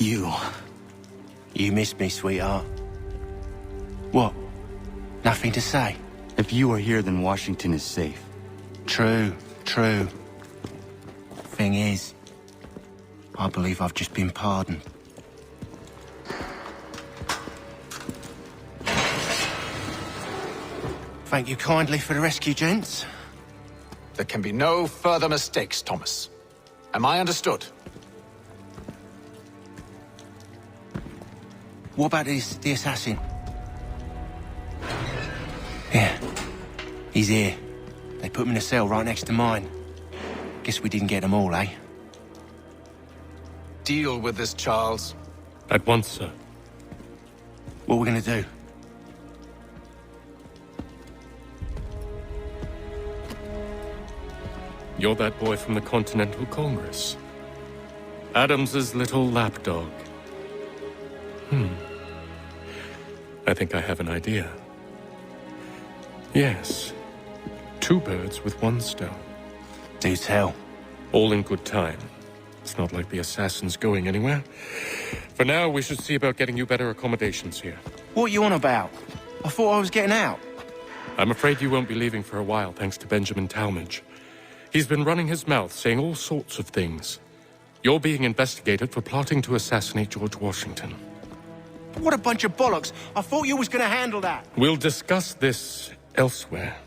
You. You missed me, sweetheart. What? Nothing to say? If you are here, then Washington is safe. True, true. Thing is, I believe I've just been pardoned. Thank you kindly for the rescue, gents. There can be no further mistakes, Thomas. Am I understood? What about the assassin? Yeah, he's here. They put him in a cell right next to mine. Guess we didn't get them all, eh? Deal with this, Charles. At once, sir. What are we gonna do? You're that boy from the Continental Congress. Adams's little lapdog. I think I have an idea. Yes. 2 birds with 1 stone. Do tell. All in good time. It's not like the assassin's going anywhere. For now, we should see about getting you better accommodations here. What are you on about? I thought I was getting out. I'm afraid you won't be leaving for a while, thanks to Benjamin Talmadge. He's been running his mouth, saying all sorts of things. You're being investigated for plotting to assassinate George Washington. What a bunch of bollocks. I thought you was gonna handle that. We'll discuss this elsewhere.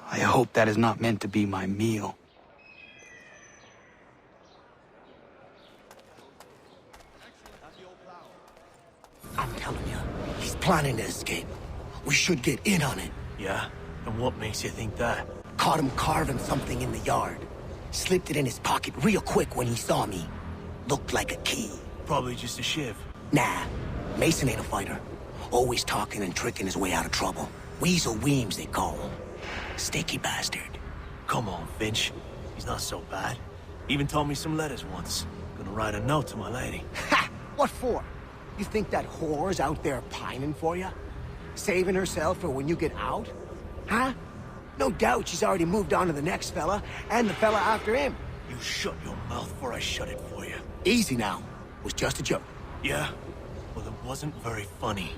I hope that is not meant to be my meal. I'm telling you, he's planning to escape. We should get in on it. Yeah? And what makes you think that? Caught him carving something in the yard. Slipped it in his pocket real quick when he saw me. Looked like a key. Probably just a shiv. Nah, Mason ain't a fighter. Always talking and tricking his way out of trouble. Weasel Weems, they call him. Sticky bastard. Come on, Finch. He's not so bad. Even taught me some letters once. Gonna write a note to my lady. Ha! What for? You think that whore's out there pining for you? Saving herself for when you get out? Huh? No doubt she's already moved on to the next fella, and the fella after him. You shut your mouth before I shut it for you. Easy now. Was just a joke. Yeah? Well, it wasn't very funny.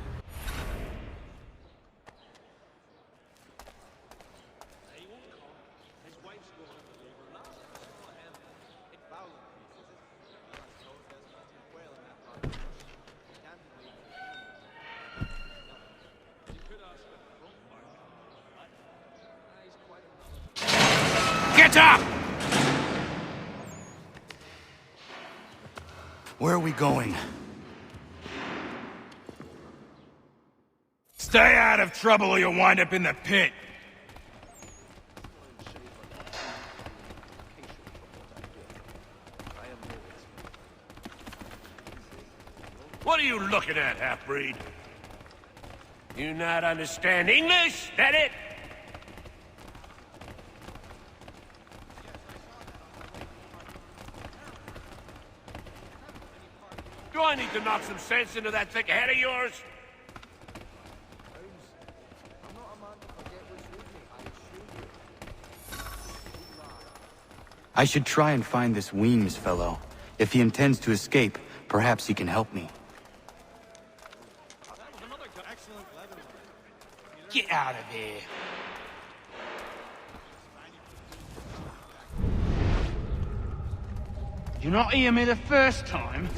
Get up! Where are we going? Stay out of trouble or you'll wind up in the pit. What are you looking at, half-breed? You not understand English? That it? Do I need to knock some sense into that thick head of yours? I should try and find this Weems fellow. If he intends to escape, perhaps he can help me. Get out of here. Did you not hear me the first time?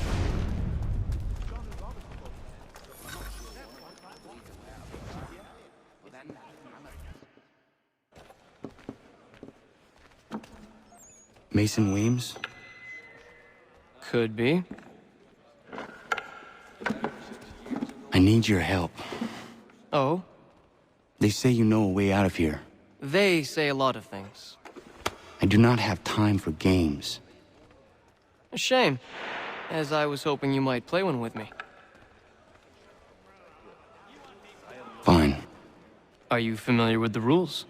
Mason Weems? Could be. I need your help. Oh? They say you know a way out of here. They say a lot of things. I do not have time for games. A shame, as I was hoping you might play one with me. Fine. Are you familiar with the rules?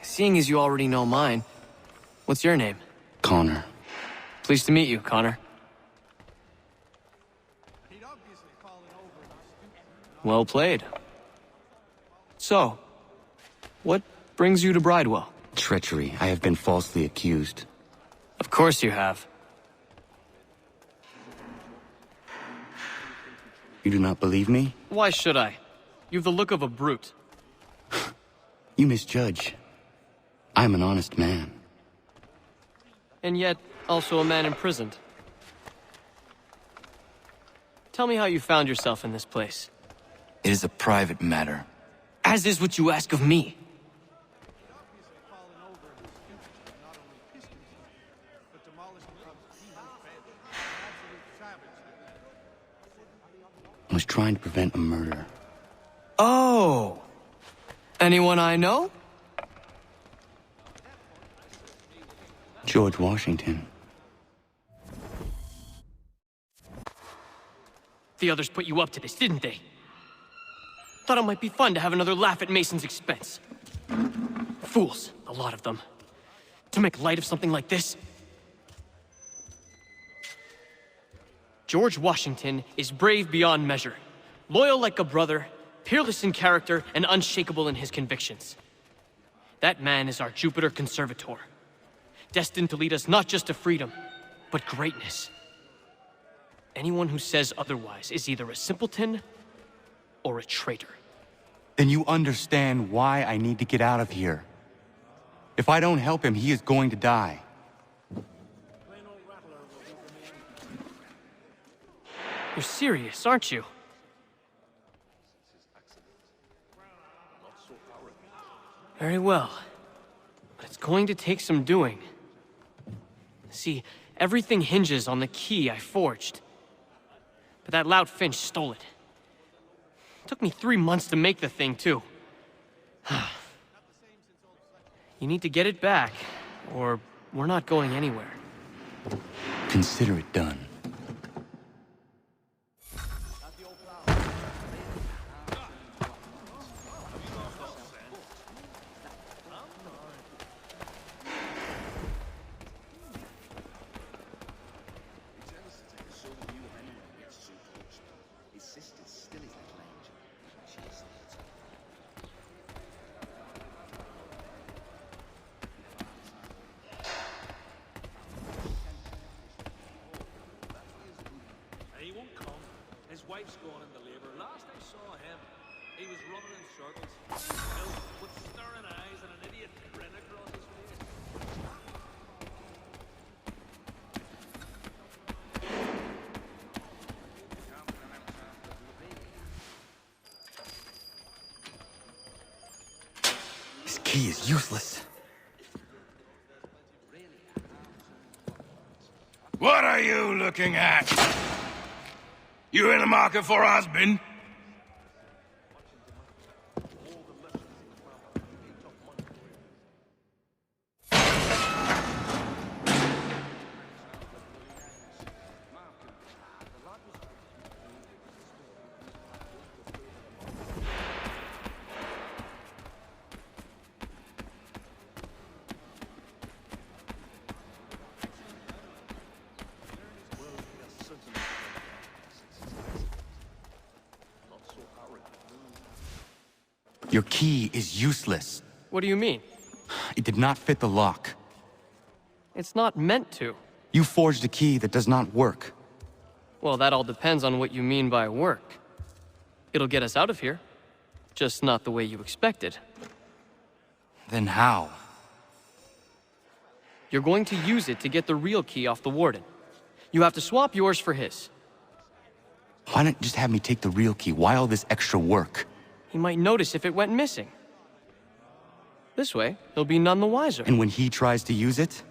Seeing as you already know mine, what's your name? Connor. Pleased to meet you, Connor. Well played. So, what brings you to Bridewell? Treachery. I have been falsely accused. Of course you have. You do not believe me? Why should I? You've the look of a brute. You misjudge. I am an honest man. And yet, also a man imprisoned. Tell me how you found yourself in this place. It is a private matter. As is what you ask of me. I was trying to prevent a murder. Oh! Anyone I know? George Washington. The others put you up to this, didn't they? Thought it might be fun to have another laugh at Mason's expense. Fools, a lot of them. To make light of something like this. George Washington is brave beyond measure, loyal like a brother, peerless in character, and unshakable in his convictions. That man is our Jupiter Conservator, destined to lead us not just to freedom, but greatness. Anyone who says otherwise is either a simpleton or a traitor. Then you understand why I need to get out of here. If I don't help him, he is going to die. You're serious, aren't you? Very well. But it's going to take some doing. See, everything hinges on the key I forged. But that lout Finch stole it. Took me 3 months to make the thing, too. You need to get it back, or we're not going anywhere. Consider it done. He won't come. His wife's gone into labor. Last I saw him, he was running in circles, with staring eyes and an idiot grin across his face. This key is useless. What are you looking at? You in the market for a husband? Your key is useless. What do you mean? It did not fit the lock. It's not meant to. You forged a key that does not work. Well, that all depends on what you mean by work. It'll get us out of here. Just not the way you expected. Then how? You're going to use it to get the real key off the warden. You have to swap yours for his. Why not just have me take the real key? Why all this extra work? He might notice if it went missing. This way, he'll be none the wiser. And when he tries to use it?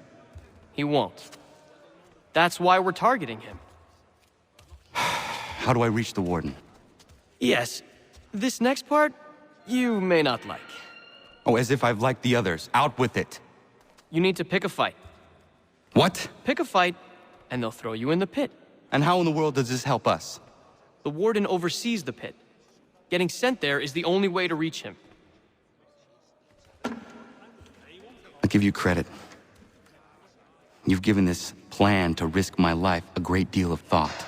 He won't. That's why we're targeting him. How do I reach the warden? Yes, this next part, you may not like. Oh, as if I've liked the others. Out with it. You need to pick a fight. What? Pick a fight, and they'll throw you in the pit. And how in the world does this help us? The warden oversees the pit. Getting sent there is the only way to reach him. I'll give you credit. You've given this plan to risk my life a great deal of thought.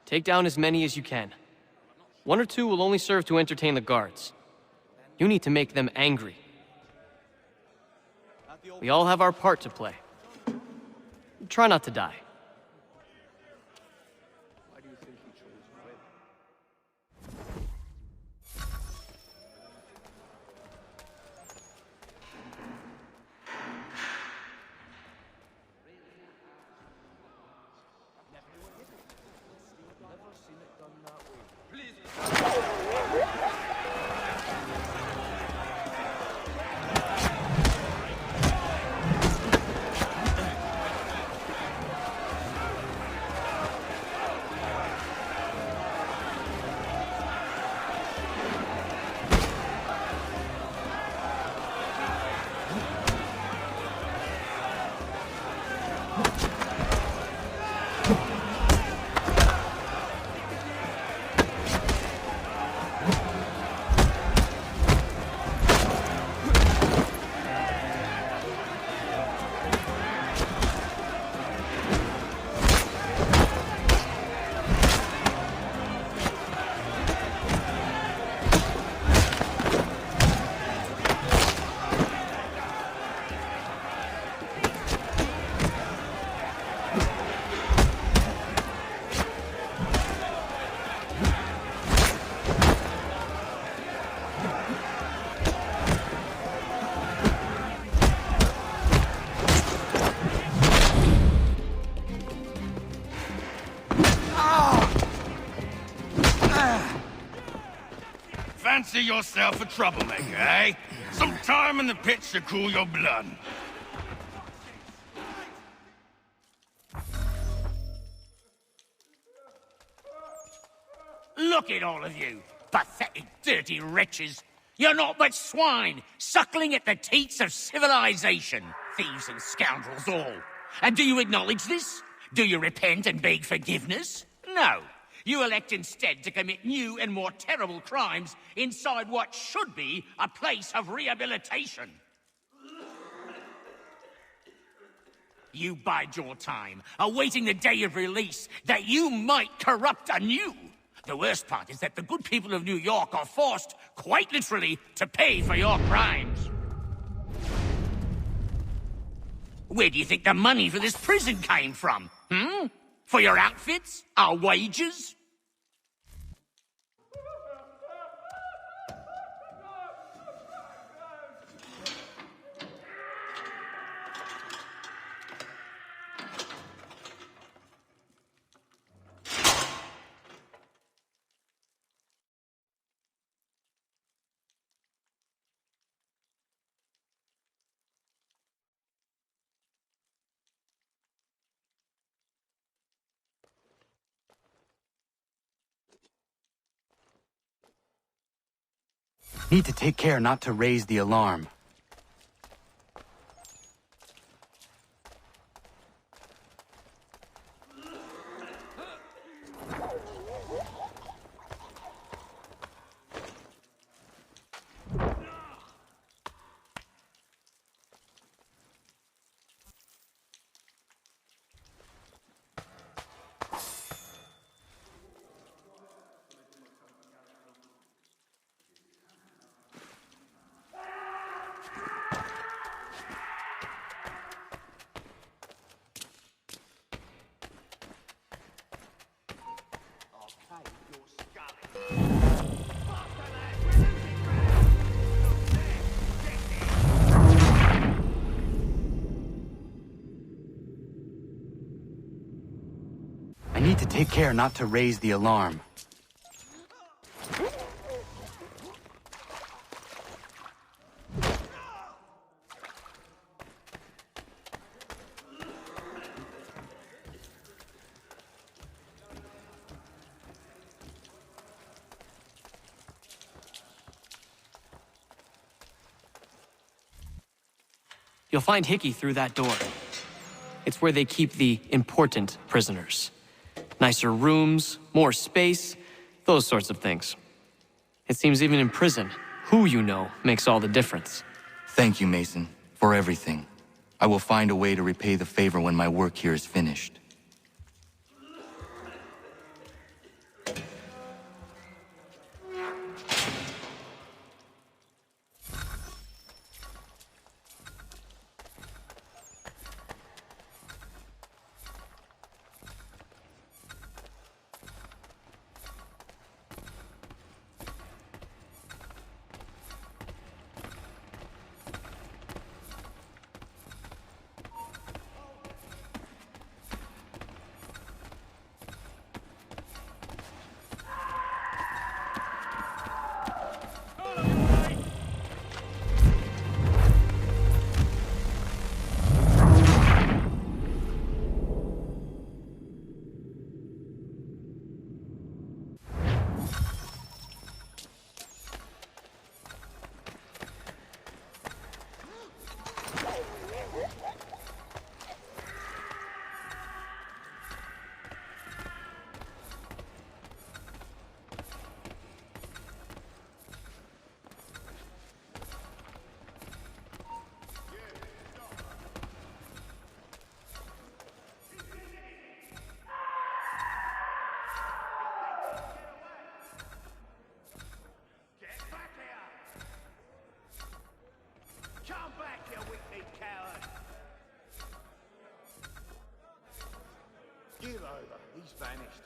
Take down as many as you can. 1 or 2 will only serve to entertain the guards. You need to make them angry. We all have our part to play. Try not to die. Fancy yourself a troublemaker, eh? Some time in the pits to cool your blood. Look at all of you, pathetic, dirty wretches. You're not but swine, suckling at the teats of civilization. Thieves and scoundrels all. And do you acknowledge this? Do you repent and beg forgiveness? No. You elect instead to commit new and more terrible crimes inside what should be a place of rehabilitation. You bide your time, awaiting the day of release, that you might corrupt anew. The worst part is that the good people of New York are forced, quite literally, to pay for your crimes. Where do you think the money for this prison came from? For your outfits? Our wages? Need to take care not to raise the alarm. I need to take care not to raise the alarm. You'll find Hickey through that door. It's where they keep the important prisoners. Nicer rooms, more space, those sorts of things. It seems even in prison, who you know makes all the difference. Thank you, Mason, for everything. I will find a way to repay the favor when my work here is finished. Come back, you wicked coward! Give over. He's vanished.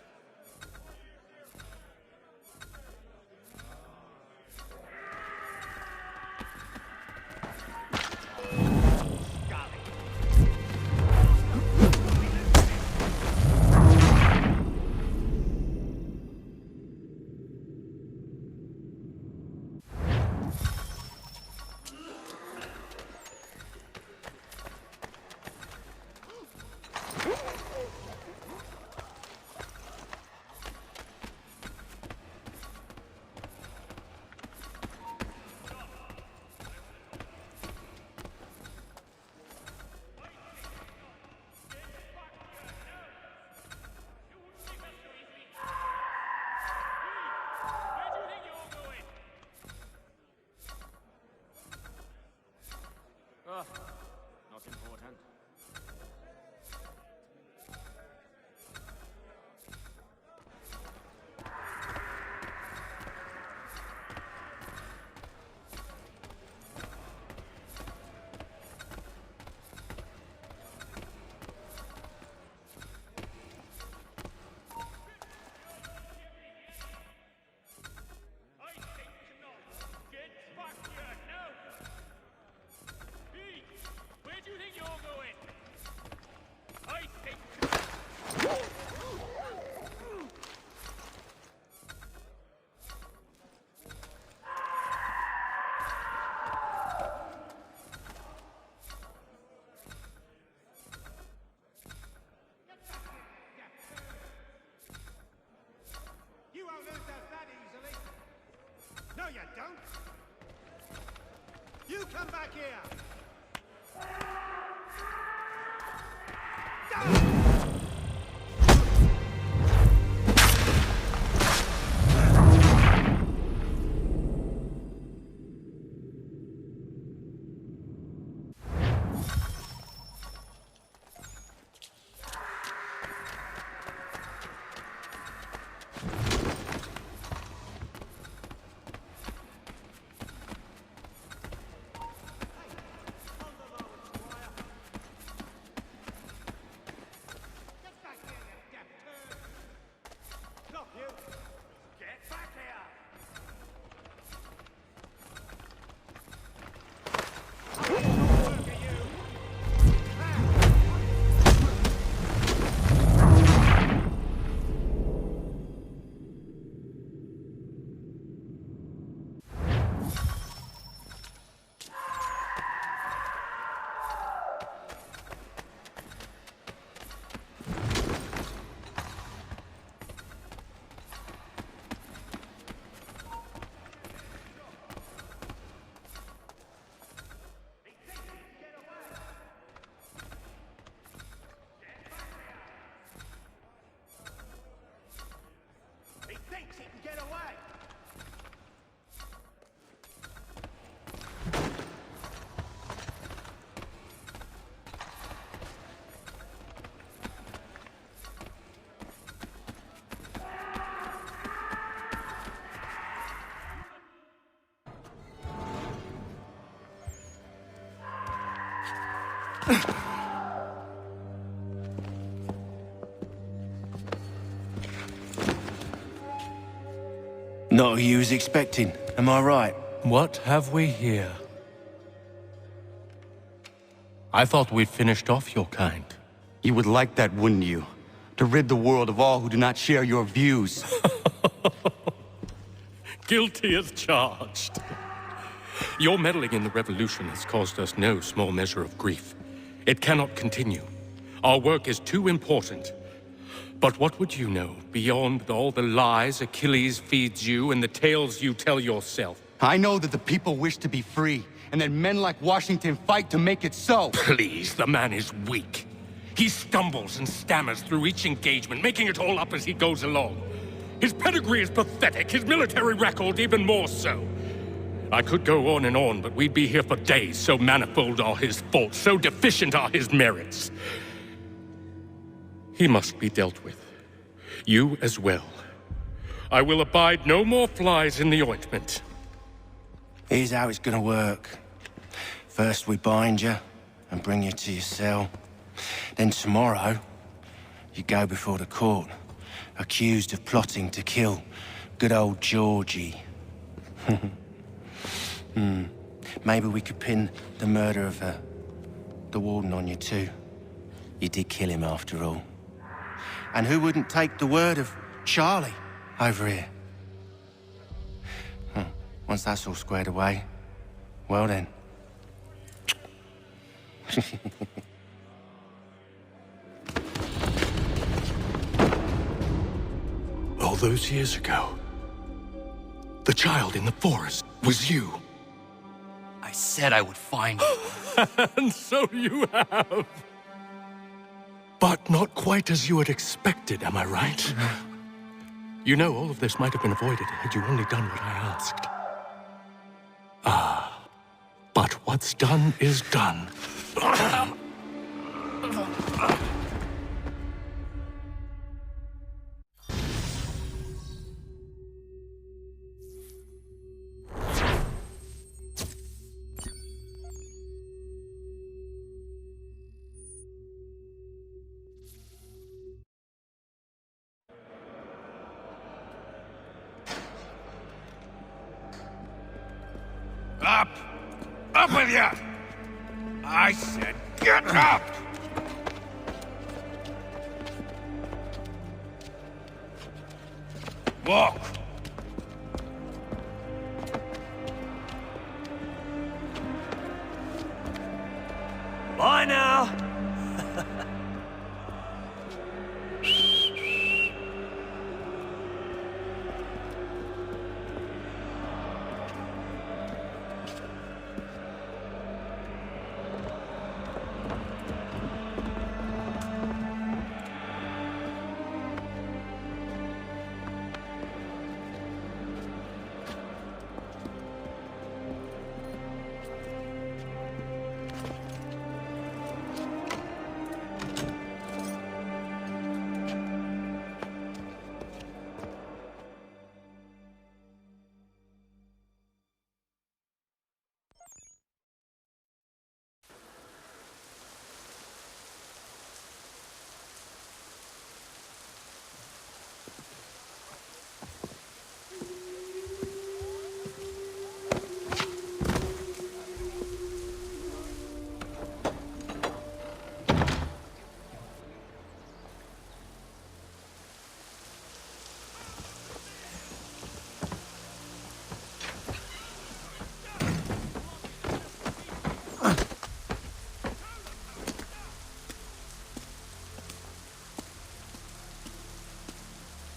Not important. No, you don't! You come back here! Not who you was expecting, am I right? What have we here? I thought we'd finished off your kind. You would like that, wouldn't you? To rid the world of all who do not share your views. Guilty as charged. Your meddling in the revolution has caused us no small measure of grief. It cannot continue. Our work is too important. But what would you know beyond all the lies Achilles feeds you and the tales you tell yourself? I know that the people wish to be free, and that men like Washington fight to make it so. Please, the man is weak. He stumbles and stammers through each engagement, making it all up as he goes along. His pedigree is pathetic, his military record even more so. I could go on and on, but we'd be here for days, so manifold are his faults, so deficient are his merits. He must be dealt with. You as well. I will abide no more flies in the ointment. Here's how it's gonna work. First we bind you and bring you to your cell. Then tomorrow, you go before the court, accused of plotting to kill good old Georgie. Maybe we could pin the murder of the warden on you too. You did kill him after all. And who wouldn't take the word of Charlie over here? Once that's all squared away, well then. All those years ago, the child in the forest was you. I said I would find you. And so you have. But not quite as you had expected, am I right? You know, all of this might have been avoided had you only done what I asked. But what's done is done. Up! Up with you! I said get up! Walk! Bye now.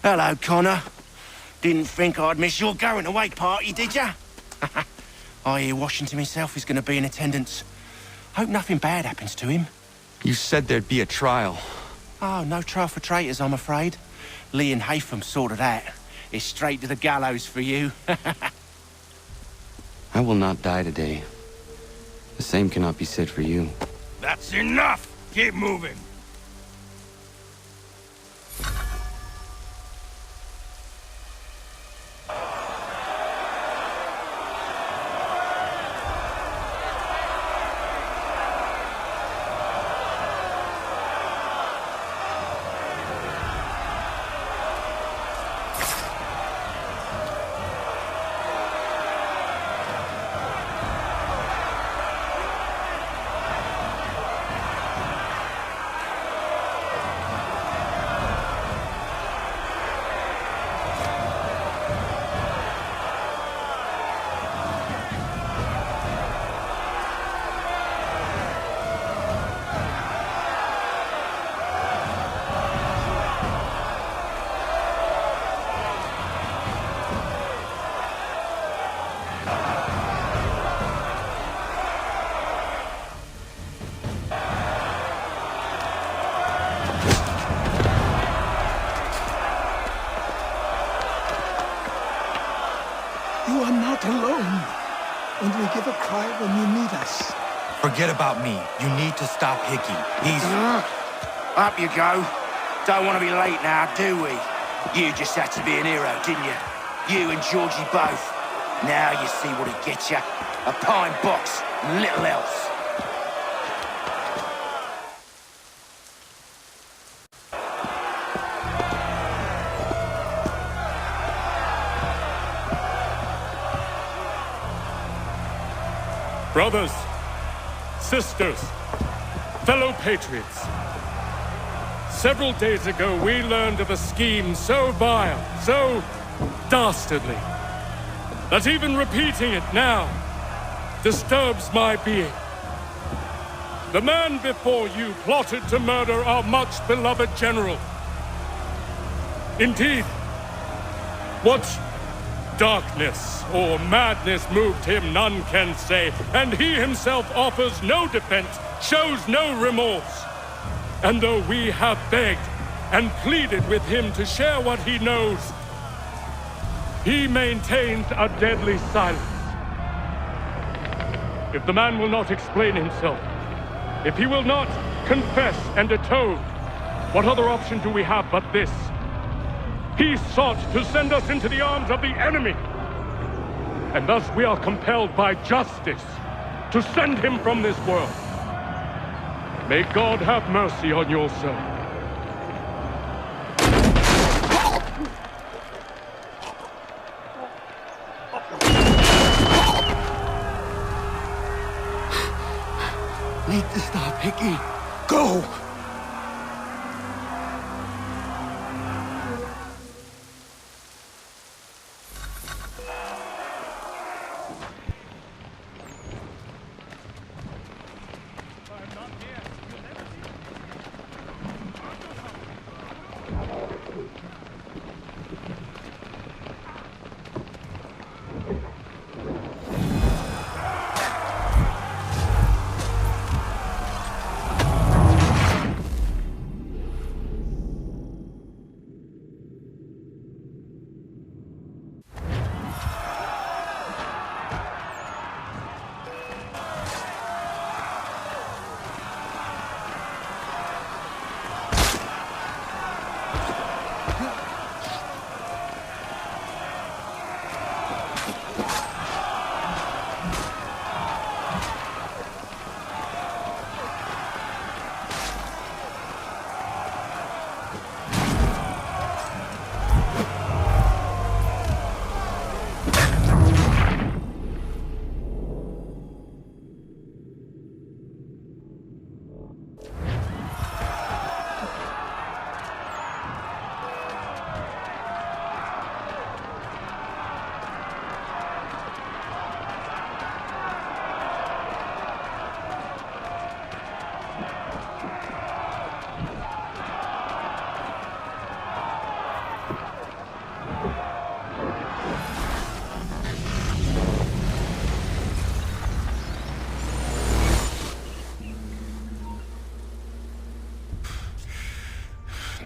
Hello, Connor. Didn't think I'd miss your going away party, did ya? I hear Washington himself is going to be in attendance. Hope nothing bad happens to him. You said there'd be a trial. Oh, no trial for traitors, I'm afraid. Lee and Haytham sorted that. It's straight to the gallows for you. I will not die today. The same cannot be said for you. That's enough! Keep moving! You are not alone. Only give a cry when you need us. Forget about me. You need to stop Hickey. He's... Up you go. Don't want to be late now, do we? You just had to be an hero, didn't you? You and Georgie both. Now you see what it gets you. A pine box and little else. Brothers, sisters, fellow patriots. Several days ago, we learned of a scheme so vile, so dastardly, that even repeating it now disturbs my being. The man before you plotted to murder our much-beloved general. Indeed, what darkness or madness moved him, none can say, and he himself offers no defense, shows no remorse. And though we have begged and pleaded with him to share what he knows, he maintains a deadly silence. If the man will not explain himself, if he will not confess and atone, what other option do we have but this? He sought to send us into the arms of the enemy. And thus we are compelled by justice to send him from this world. May God have mercy on your soul. Need to stop, Hickey. Go!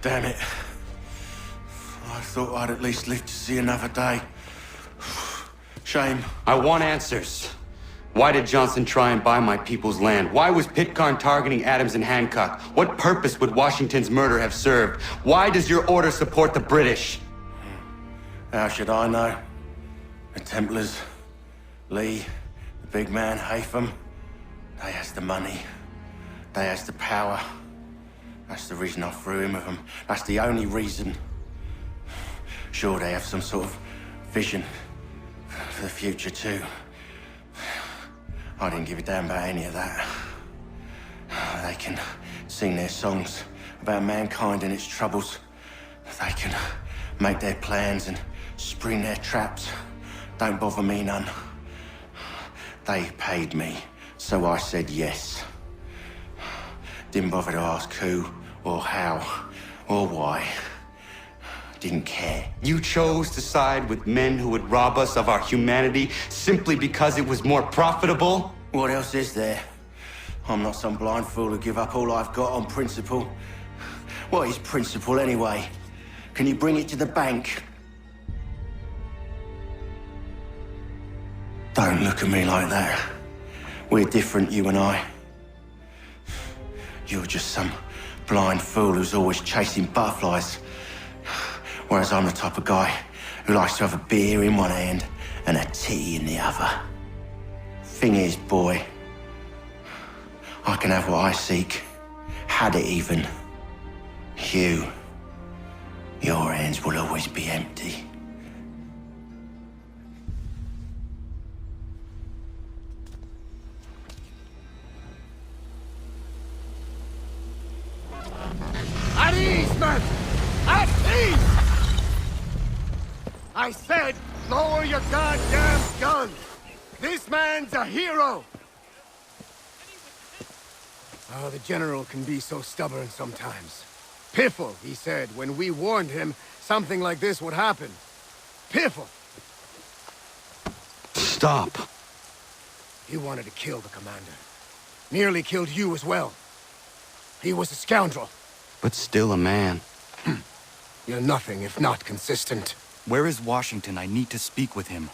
Damn it. I thought I'd at least live to see another day. Shame. I want answers. Why did Johnson try and buy my people's land? Why was Pitcairn targeting Adams and Hancock? What purpose would Washington's murder have served? Why does your order support the British? How should I know? The Templars, Lee, the big man, Haytham, they has the money. They has the power. That's the reason I threw in with them. That's the only reason. Sure, they have some sort of vision for the future too. I didn't give a damn about any of that. They can sing their songs about mankind and its troubles. They can make their plans and spring their traps. Don't bother me none. They paid me, so I said yes. Didn't bother to ask who, or how, or why. Didn't care. You chose to side with men who would rob us of our humanity simply because it was more profitable? What else is there? I'm not some blind fool who give up all I've got on principle. What is principle anyway? Can you bring it to the bank? Don't look at me like that. We're different, you and I. You're just some blind fool who's always chasing butterflies. Whereas I'm the type of guy who likes to have a beer in one hand and a tea in the other. Thing is, boy, I can have what I seek. Had it even. Your hands will always be empty. At ease, men! At ease! I said, lower your goddamn guns! This man's a hero! Oh, the General can be so stubborn sometimes. Piffle, he said, when we warned him something like this would happen. Piffle! Stop. He wanted to kill the commander. Nearly killed you as well. He was a scoundrel. But still a man. You're nothing if not consistent. Where is Washington? I need to speak with him.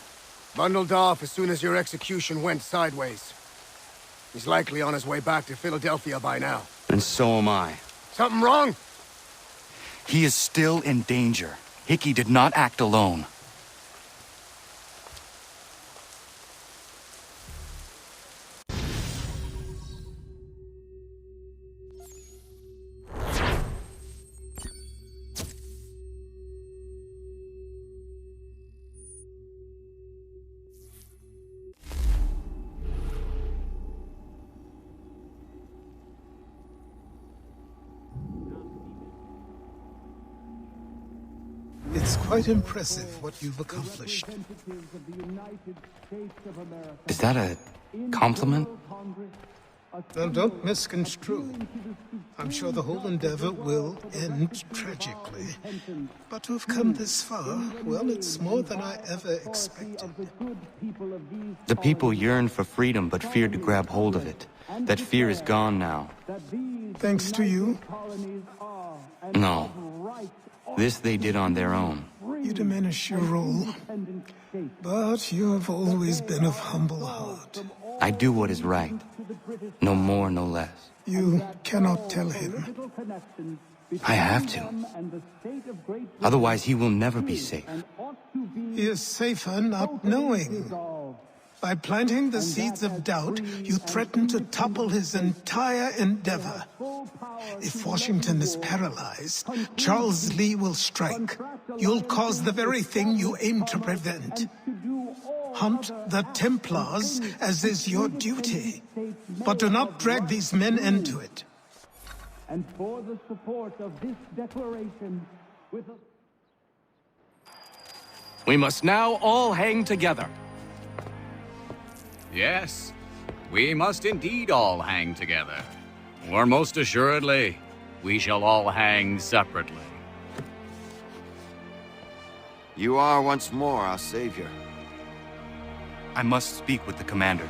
Bundled off as soon as your execution went sideways. He's likely on his way back to Philadelphia by now. And so am I. Something wrong? He is still in danger. Hickey did not act alone. It's quite impressive what you've accomplished. Is that a compliment? Now, don't misconstrue. I'm sure the whole endeavor will end tragically. But to have come this far, well, it's more than I ever expected. The people yearned for freedom but feared to grab hold of it. That fear is gone now. Thanks to you, No. This they did on their own. you diminish your role. But you have always been of humble heart. I do what is right. No more, no less. You cannot tell him. I have to. Otherwise, he will never be safe. He is safer not knowing. By planting the seeds of doubt, you threaten to topple his entire endeavor. If Washington is paralyzed, Charles Lee will strike. You'll cause the very thing you aim to prevent. Hunt the Templars, as is your duty. But do not drag these men into it. And for the support of this declaration, with a... We must now all hang together. Yes, we must indeed all hang together. Or most assuredly, we shall all hang separately. You are once more our savior. I must speak with the commander.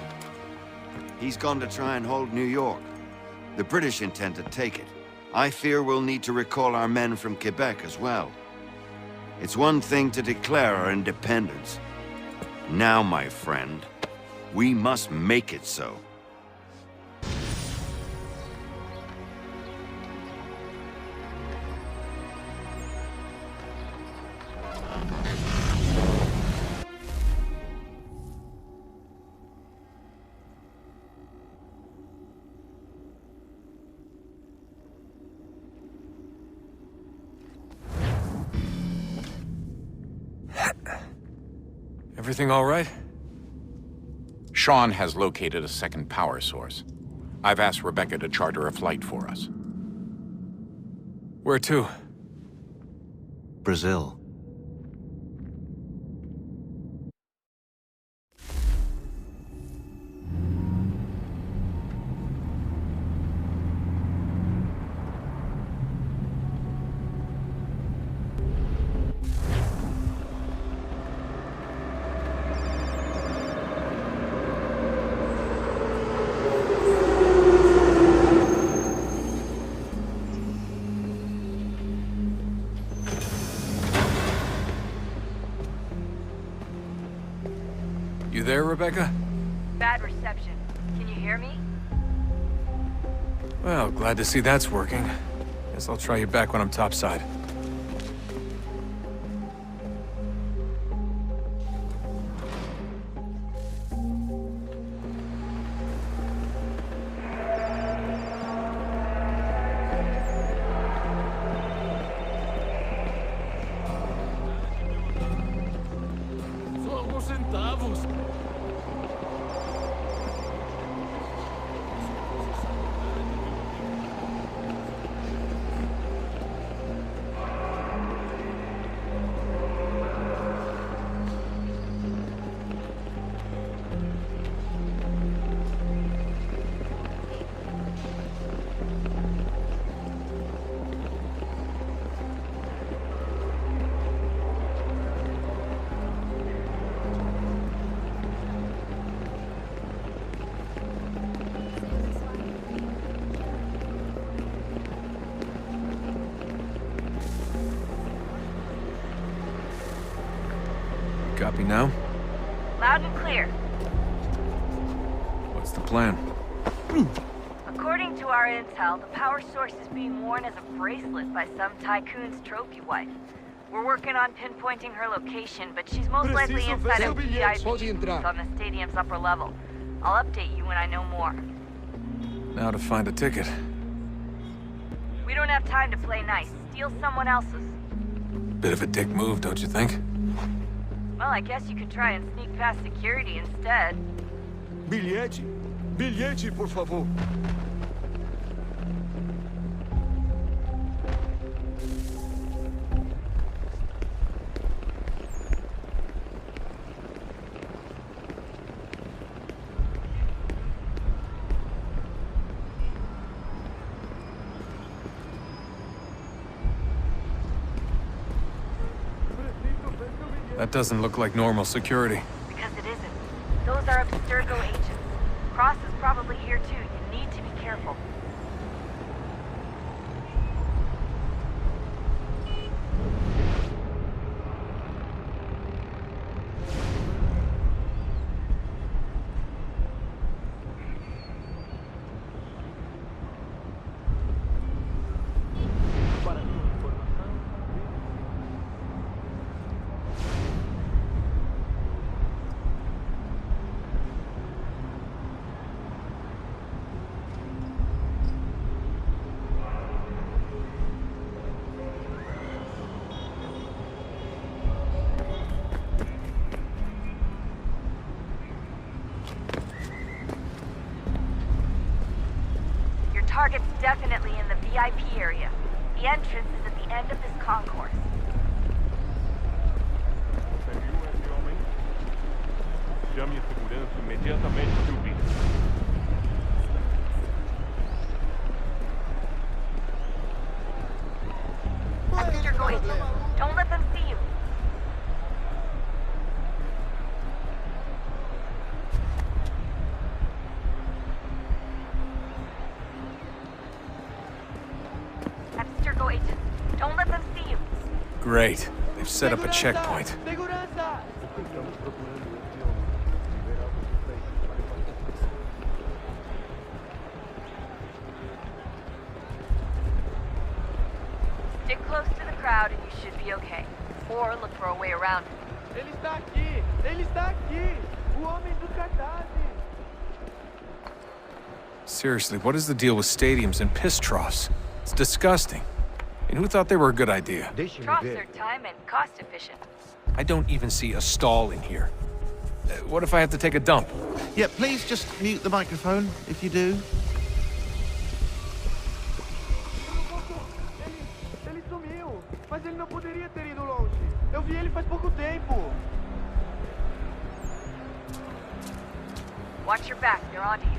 He's gone to try and hold New York. The British intend to take it. I fear we'll need to recall our men from Quebec as well. It's one thing to declare our independence. Now, my friend, we must make it so. Everything all right? Sean has located a second power source. I've asked Rebecca to charter a flight for us. Where to? Brazil. You there, Rebecca? Bad reception. Can you hear me? Well, glad to see that's working. Guess I'll try you back when I'm topside. Copy now? Loud and clear. What's the plan? According to our intel, the power source is being worn as a bracelet by some tycoon's trophy wife. We're working on pinpointing her location, but she's most likely inside a VIP booth on the stadium's upper level. I'll update you when I know more. Now to find a ticket. We don't have time to play nice. Steal someone else's. Bit of a dick move, don't you think? Well, I guess you could try and sneak past security instead. Bilhete? Bilhete, por favor. That doesn't look like normal security. Because it isn't. Those are Abstergo agents. Cross is probably here too. You need to be careful. Target's definitely in the VIP area. The entrance is at the end of this concourse. Chame a segurança imediatamente, Silvina. Abstergo agent. Don't let them see you. Abstergo agent. Don't let them see you. Great. They've set up a checkpoint. Stick close to the crowd and you should be okay. Or look for a way around it. Ele está aqui! Ele está aqui! O homem do cartaz! Seriously, what is the deal with stadiums and piss troughs? It's disgusting. And who thought they were a good idea? Troughs are time and cost efficient. I don't even see a stall in here. What if I have to take a dump? Yeah, please just mute the microphone, if you do. Ele sumiu! Mas ele não poderia ter ido longe. Eu vi ele faz pouco tempo. Watch your back, they're onto you.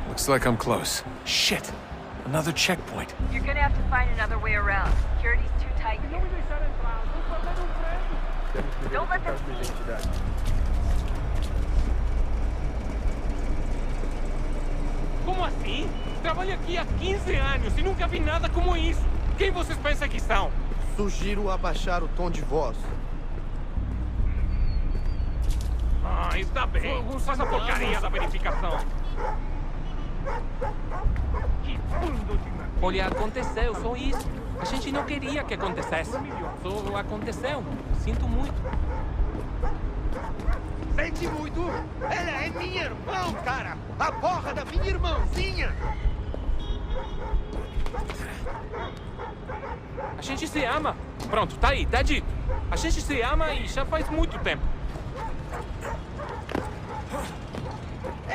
Looks like I'm close. Shit! Another checkpoint. You're gonna have to find another way around. Security's too tight here. Don't let them see you. Como assim? Trabalho aqui há 15 anos e nunca vi nada como isso. Quem vocês pensam que são? Sugiro abaixar o tom de voz. Ah, está bem. Faz a porcaria da verificação. Olha, aconteceu, só isso. A gente não queria que acontecesse. Só aconteceu. Sinto muito. Sente muito? Ela é minha irmã, cara! A porra da minha irmãzinha! A gente se ama. Pronto, tá aí, tá dito. A gente se ama e já faz muito tempo.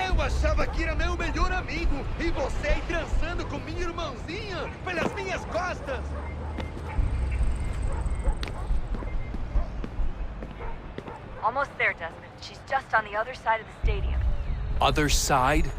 Eu achava que era meu melhor amigo e você aí transando com minha irmãzinha pelas minhas costas! Almost there, Desmond. She's just on the other side of the stadium. Other side?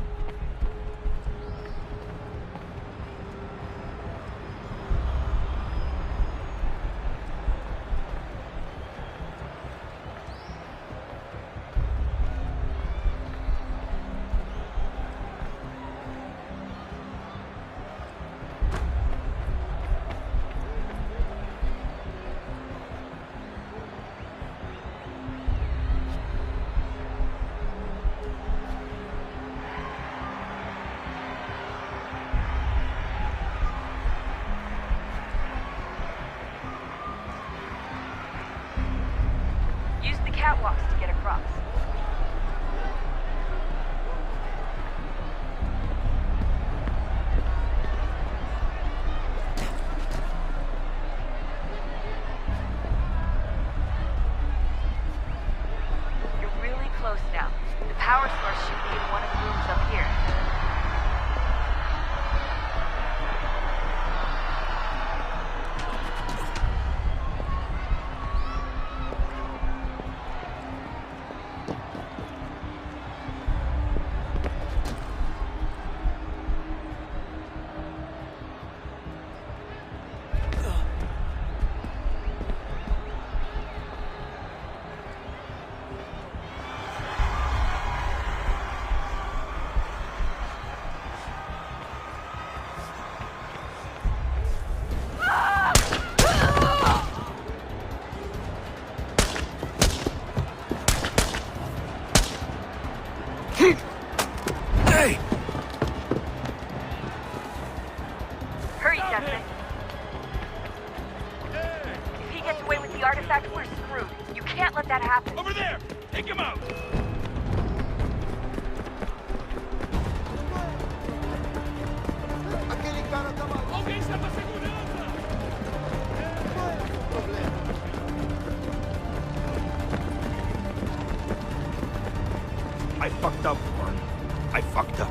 Use the catwalks to get across. You're really close now. The power source should be in one of the rooms up here. Hey! Hurry, Desmond. If he gets away with the artifact, we're screwed. You can't let that happen. Over there! Take him out! Aquele cara tá maluco! Alguém chama a segurança! Qual é o problema? I fucked up, Warren. I fucked up.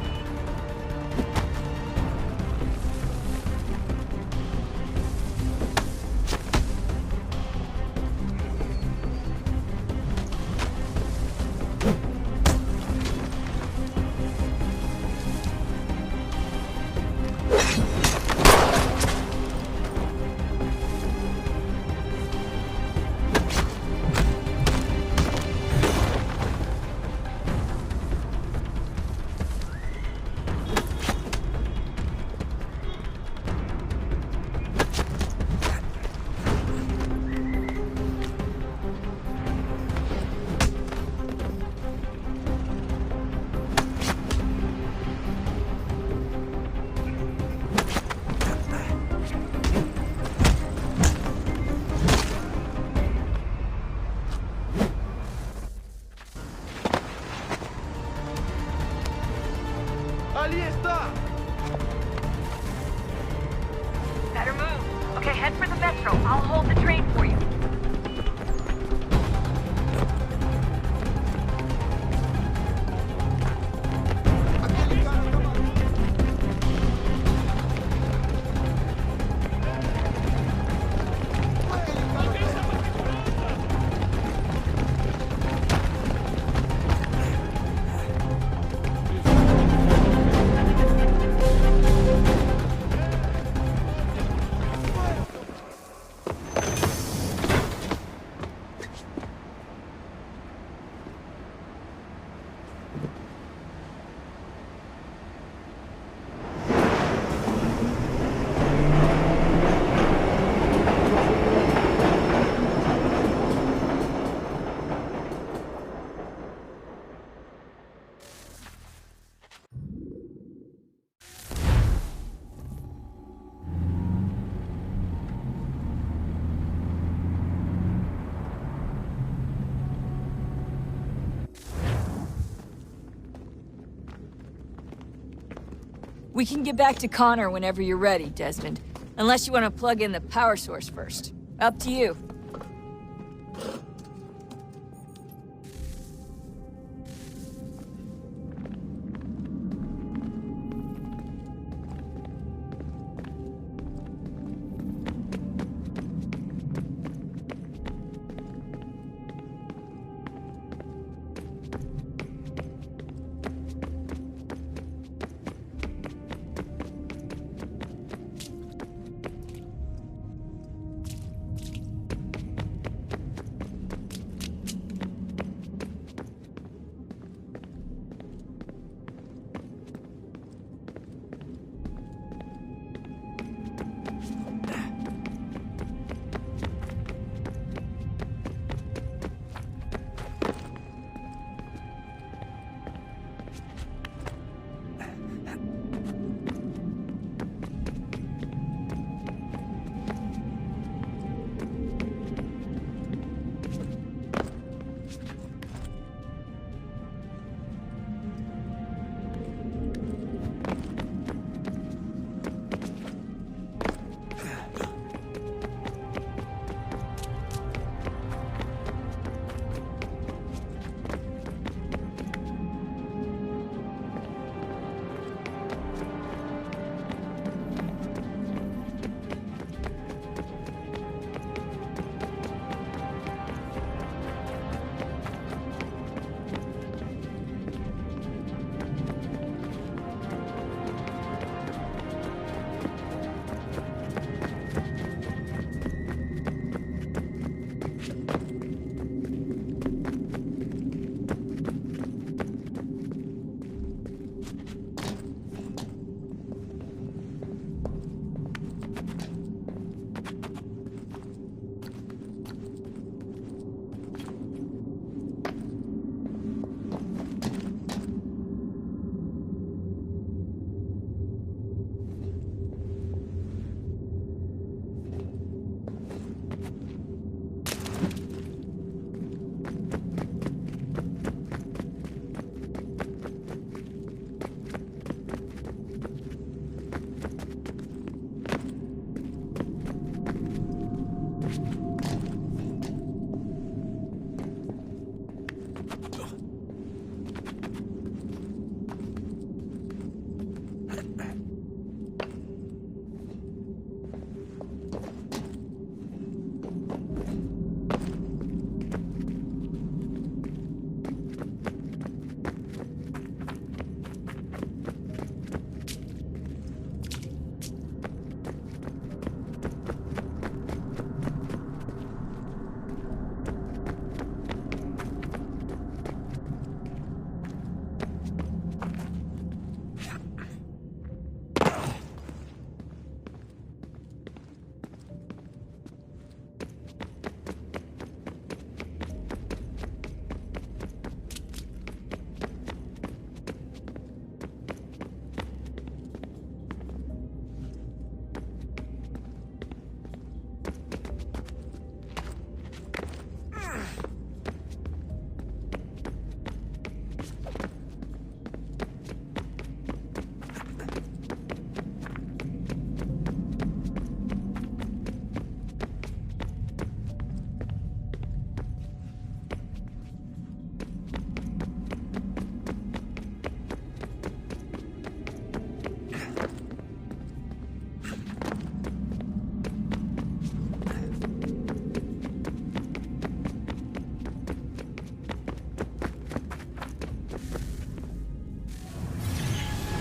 We can get back to Connor whenever you're ready, Desmond. Unless you want to plug in the power source first. Up to you.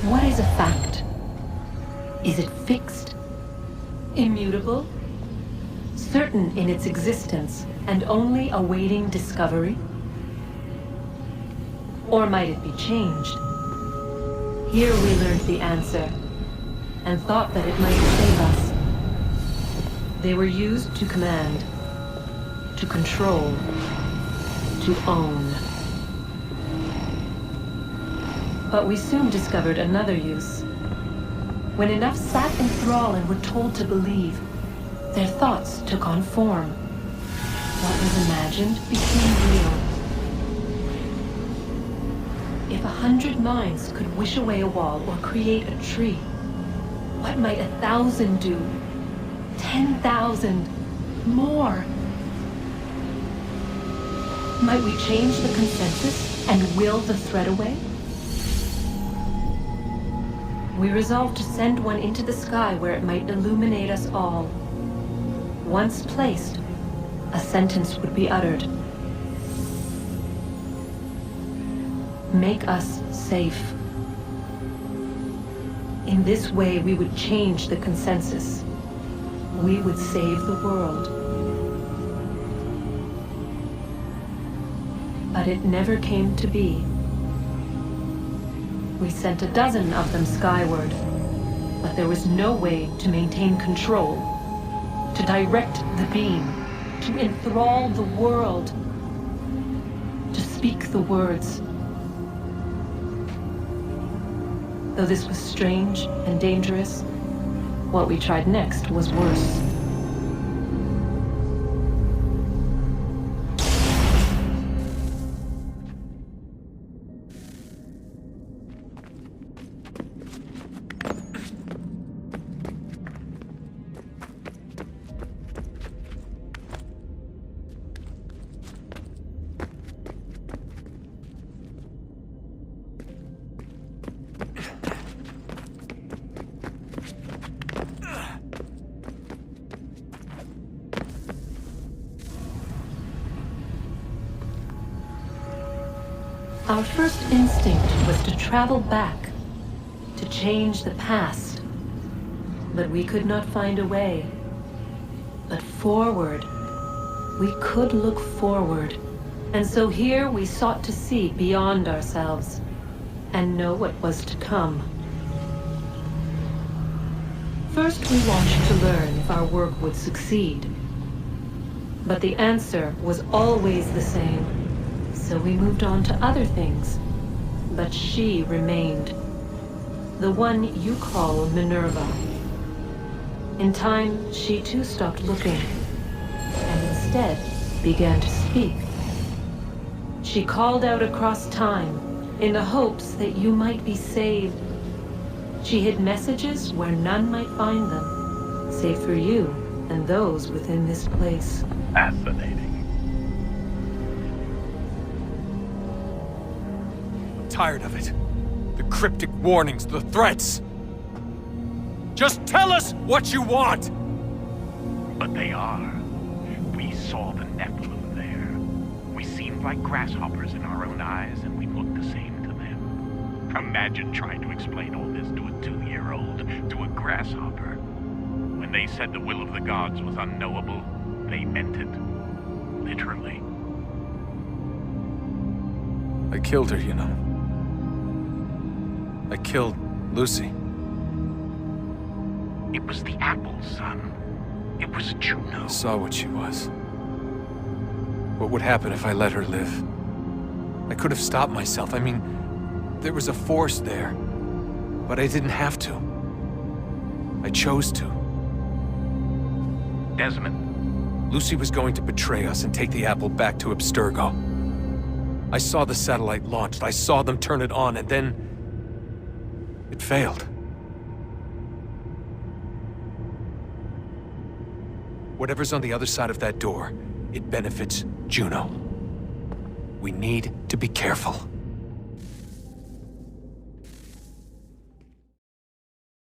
What is a fact? Is it fixed? Immutable? Certain in its existence and only awaiting discovery? Or might it be changed? Here we learned the answer, and thought that it might save us. They were used to command, to control, to own. But we soon discovered another use. When enough sat in thrall and were told to believe, their thoughts took on form. What was imagined became real. If 100 minds could wish away a wall or create a tree, what might 1,000 do? 10,000? More? Might we change the consensus and will the threat away? We resolved to send one into the sky where it might illuminate us all. Once placed, a sentence would be uttered. Make us safe. In this way, we would change the consensus. We would save the world. But it never came to be. We sent a dozen of them skyward, but there was no way to maintain control, to direct the beam, to enthrall the world, to speak the words. Though this was strange and dangerous, what we tried next was worse. Our first instinct was to travel back, to change the past. But we could not find a way. But forward, we could look forward. And so here we sought to see beyond ourselves and know what was to come. First, we watched to learn if our work would succeed. But the answer was always the same. So we moved on to other things. But she remained. The one you call Minerva. In time, she too stopped looking, and instead began to speak. She called out across time, in the hopes that you might be saved. She hid messages where none might find them, save for you and those within this place. Fascinating. Tired of it. The cryptic warnings, the threats. Just tell us what you want! But they are. We saw the Nephilim there. We seemed like grasshoppers in our own eyes, and we looked the same to them. Imagine trying to explain all this to a 2-year-old, to a grasshopper. When they said the will of the gods was unknowable, they meant it. Literally. I killed her, you know. I killed Lucy. It was the apple, son. It was Juno. I saw what she was. What would happen if I let her live? I could have stopped myself. I mean, there was a force there. But I didn't have to. I chose to. Desmond. Lucy was going to betray us and take the apple back to Abstergo. I saw the satellite launched. I saw them turn it on, and then it failed. Whatever's on the other side of that door, it benefits Juno. We need to be careful.